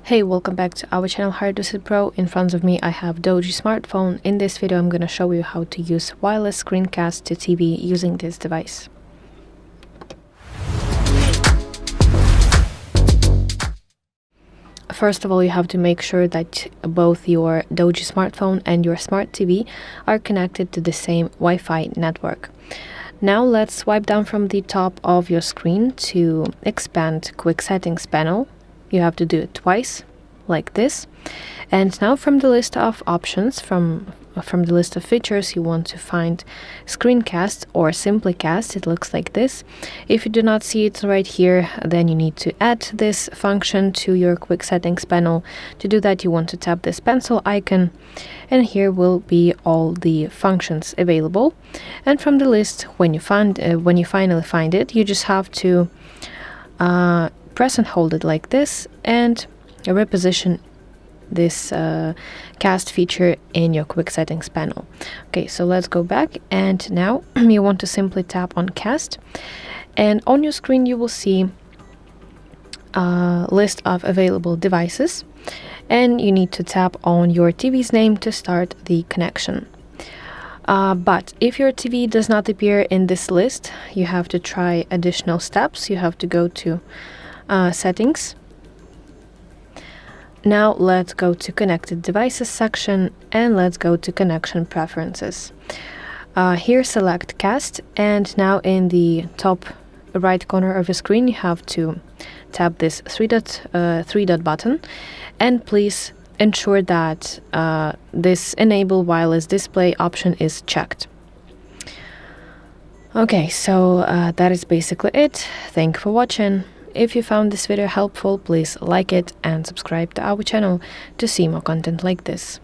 Hey, welcome back to our channel How to Sit Pro. In front of me I have DOOGEE smartphone. In this video I'm going to show you how to use wireless screencast to TV using this device. First of all, you have to make sure that both your DOOGEE smartphone and your Smart TV are connected to the same Wi-Fi network. Now let's swipe down from the top of your screen to expand Quick Settings panel. You have to do it twice, like this. And now from the list of options, from the list of features, you want to find Screencast or Simply Cast. It looks like this. If you do not see it right here, then you need to add this function to your Quick Settings panel. To do that, you want to tap this pencil icon, and here will be all the functions available. And from the list, when you finally find it, you just have to press and hold it like this and reposition this cast feature in your Quick Settings panel. Okay, so let's go back, and now you want to simply tap on cast, and on your screen you will see a list of available devices, and you need to tap on your TV's name to start the connection. But if your TV does not appear in this list, you have to try additional steps. You have to go to settings. Now let's go to connected devices section, and let's go to connection preferences. Here select cast, and now in the top right corner of the screen you have to tap this three dot button, and please ensure that this enable wireless display option is checked. Okay, so that is basically it. Thank you for watching. If you found this video helpful, please like it and subscribe to our channel to see more content like this.